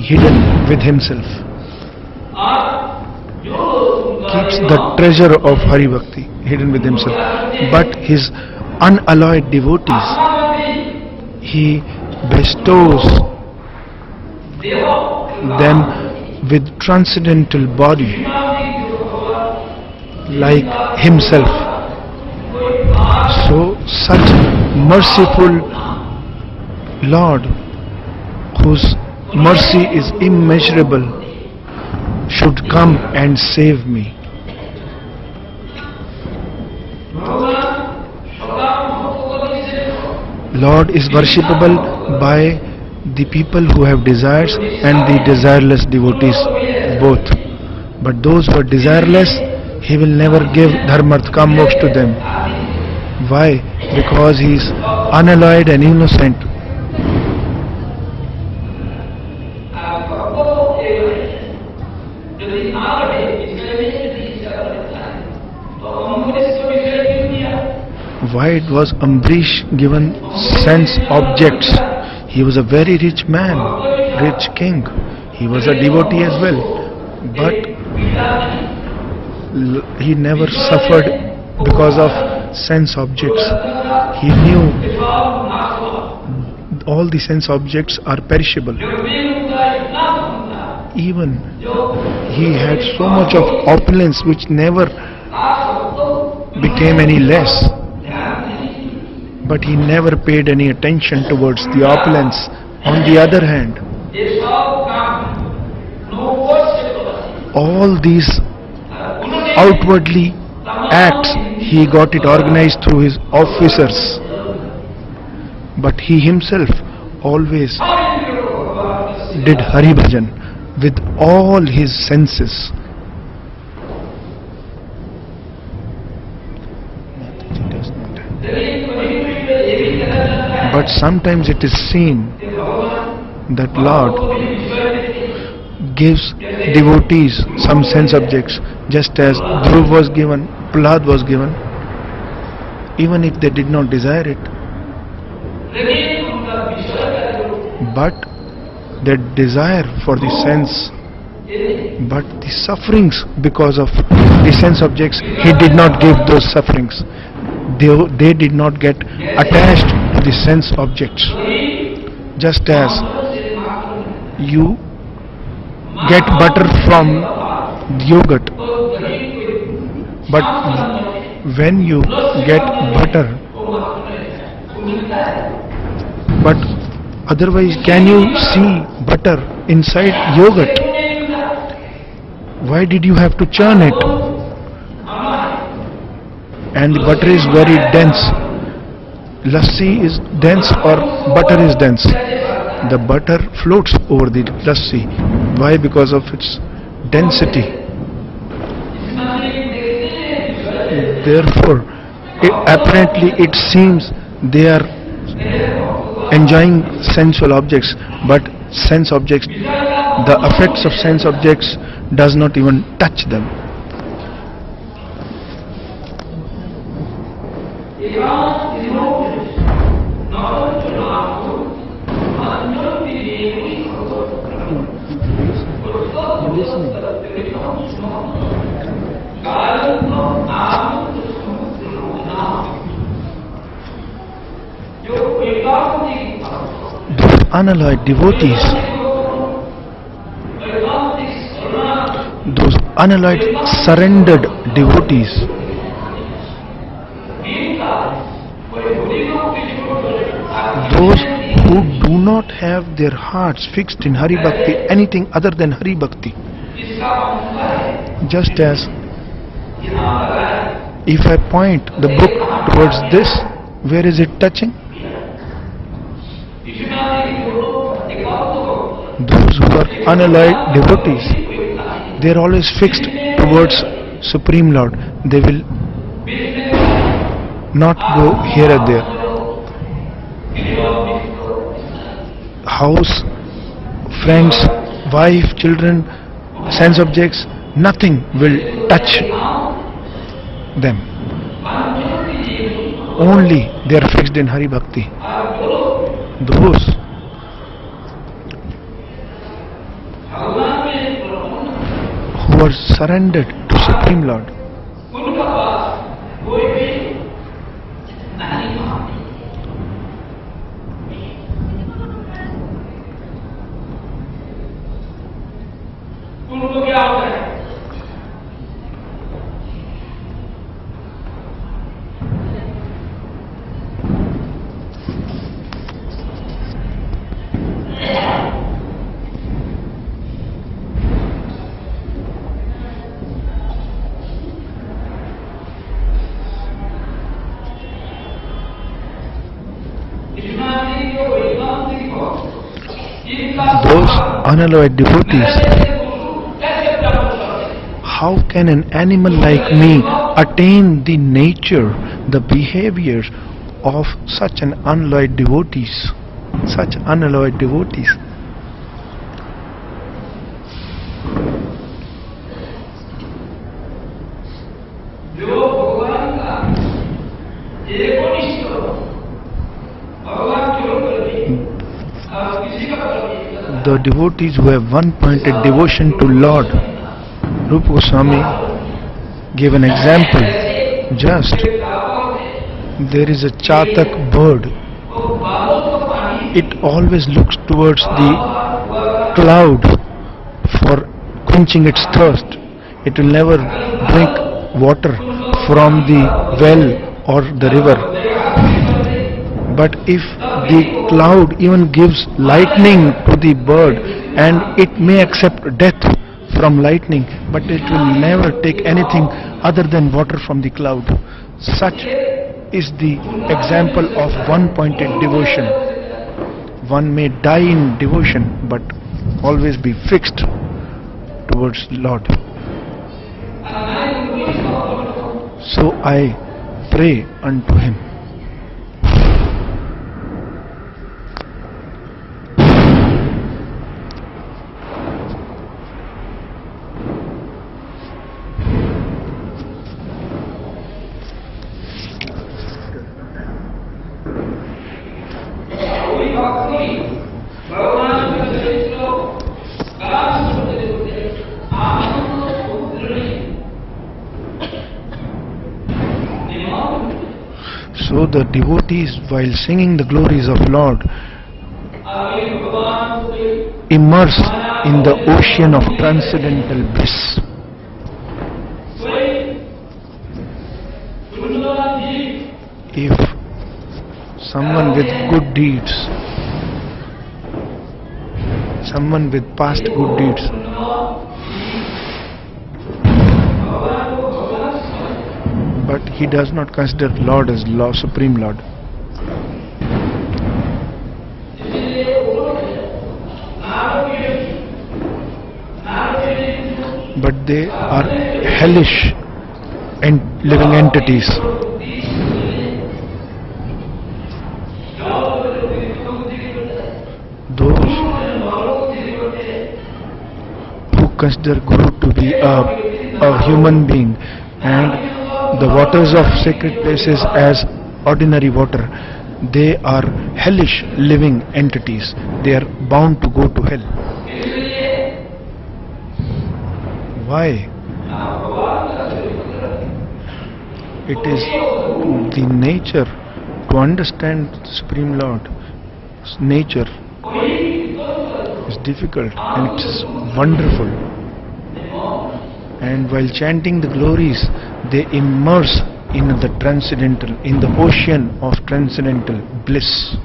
hidden with himself, keeps the treasure of Hari Bhakti hidden with himself. But his unalloyed devotees, he bestows them with transcendental body like himself. So such merciful Lord, whose mercy is immeasurable, should come and save me. Lord is worshipable by the people who have desires and the desireless devotees both. But those who are desireless, he will never give dharmarth kam moksha to them. Why? Because he is unalloyed and innocent. Why it was Ambarish given sense objects? He was a very rich man, rich king. He was a devotee as well. But he never suffered because of sense objects. He knew all the sense objects are perishable. Even he had so much of opulence which never became any less. But he never paid any attention towards the opulence. On the other hand, all these outwardly acts, he got it organized through his officers. But he himself always did Hari Bhajan with all his senses. But sometimes it is seen that Lord gives devotees some sense objects, just as Dhruv was given, Prahlad was given, even if they did not desire it. But their desire for the sense, but the sufferings because of the sense objects, he did not give those sufferings. They did not get attached to the sense objects. Just as you get butter from yogurt, but when you get butter, but otherwise can you see butter inside yogurt? Why did you have to churn it? And the butter is very dense. Lassi is dense or butter is dense. The butter floats over the lassi. Why? Because of its density. Therefore, apparently it seems they are enjoying sensual objects, but sense objects, the effects of sense objects does not even touch them. Those unalloyed devotees, those unalloyed surrendered devotees, those who do not have their hearts fixed in Hari Bhakti, anything other than Hari Bhakti. Just as if I point the book towards this, where is it touching? Those who are unalloyed devotees, they are always fixed towards Supreme Lord. They will not go here and there. House, friends, wife, children, sense objects, nothing will touch them. Only they are fixed in Hari Bhakti. Those who are surrendered to Supreme Lord. उनको क्या होता है? Those unalloyed devotees, how can an animal like me attain the nature, the behavior of such an unalloyed devotees? Such unalloyed devotees. The devotees who have one-pointed devotion to Lord. Rupa Goswami gave an example. Just there is a chatak bird. It always looks towards the cloud for quenching its thirst. It will never drink water from the well or the river. But if the cloud even gives lightning to the bird, and it may accept death from lightning, but it will never take anything other than water from the cloud. Such is the example of one-pointed devotion. One may die in devotion, but always be fixed towards Lord. So I pray unto Him. So the devotees, while singing the glories of Lord, immerse in the ocean of transcendental bliss. If someone with good deeds, someone with past good deeds, but he does not consider Lord as Lord, Supreme Lord. But they are hellish and living entities. Those who consider Guru to be a human being and the waters of sacred places as ordinary water, they are hellish living entities. They are bound to go to hell. Why? It is the nature to understand the Supreme Lord's nature is difficult and it is wonderful. And while chanting the glories, they immerse in the transcendental, in the ocean of transcendental bliss.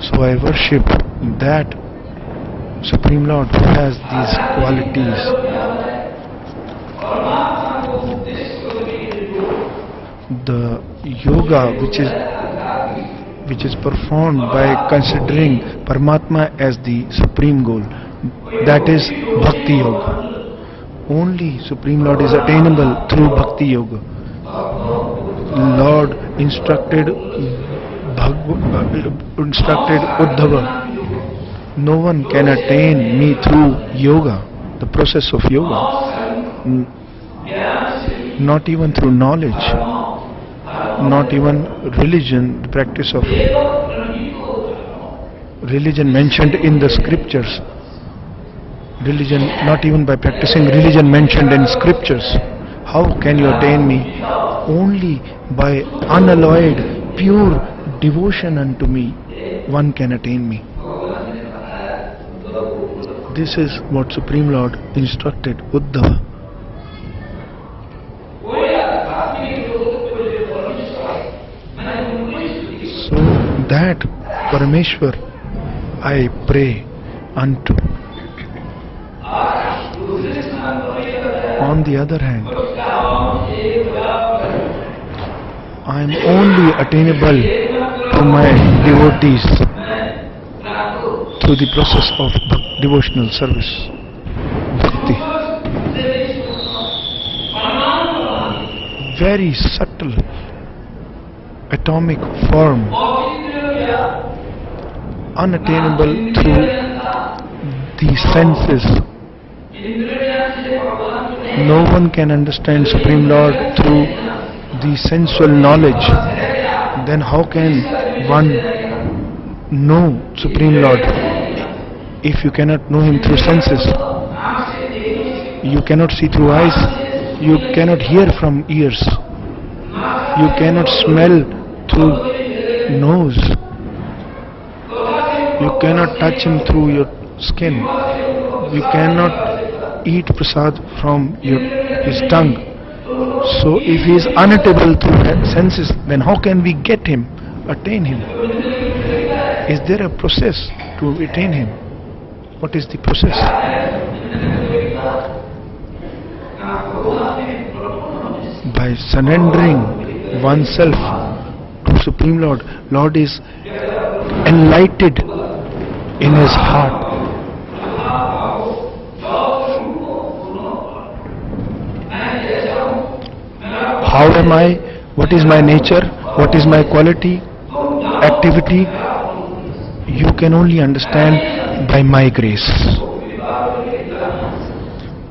So I worship that Supreme Lord who has these qualities. The yoga which is performed by considering Paramatma as the supreme goal, that is Bhakti Yoga. Only Supreme Lord is attainable through Bhakti Yoga. Lord instructed Uddhava, no one can attain me through yoga, the process of yoga. not even through knowledge, not even religion, the practice of religion mentioned in the scriptures, religion, not even by practicing religion mentioned in scriptures. How can you attain me? Only by unalloyed, pure devotion unto me, one can attain me. This is what Supreme Lord instructed Uddhava. So that Parameshwar I pray unto. On the other hand, I am only attainable to my devotees through the process of devotional service, bhakti. Very subtle, atomic form, unattainable through the senses. No one can understand Supreme Lord through the sensual knowledge. Then how can one know Supreme Lord if you cannot know Him through senses? You cannot see through eyes, you cannot hear from ears, you cannot smell through nose, you cannot touch Him through your skin, you cannot eat prasad from His tongue. So if He is unattainable through senses, then how can we get Him, attain Him? Is there a process to attain Him? What is the process? By surrendering oneself to Supreme Lord. Lord is enlightened in His heart. How am I? What is my nature? What is my quality? Activity? You can only understand by my grace.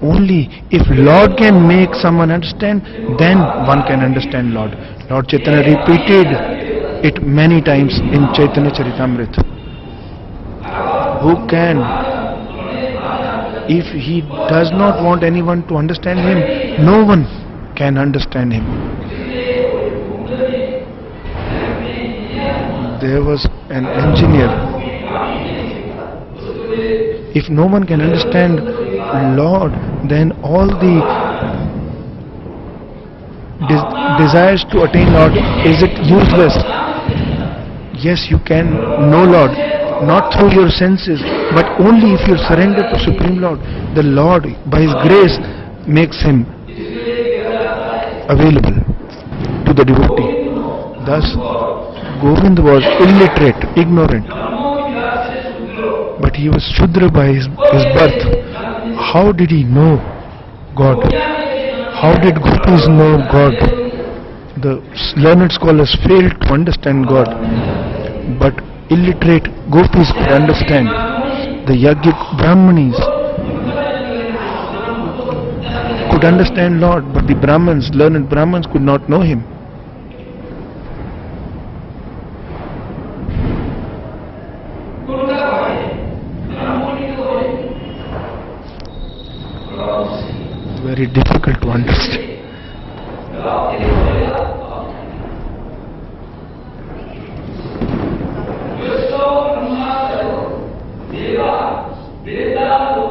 Only if Lord can make someone understand, then one can understand Lord. Lord Chaitanya repeated it many times in Chaitanya Charitamrita. Who can? If He does not want anyone to understand Him, no one can understand Him. There was an engineer. If no one can understand Lord, then all the desires to attain Lord, is it useless? Yes, you can know Lord, not through your senses, but only if you surrender to Supreme Lord. The Lord, by His grace, makes Him available to the devotee. Thus, Govind was illiterate, ignorant, but he was Shudra by his birth. How did he know God? How did gopis know God? The learned scholars failed to understand God, but illiterate gopis could understand. The Yajnik Brahmanis could understand Lord, but the Brahmins, learned Brahmins, could not know Him. Very difficult to understand. Deva, Veda,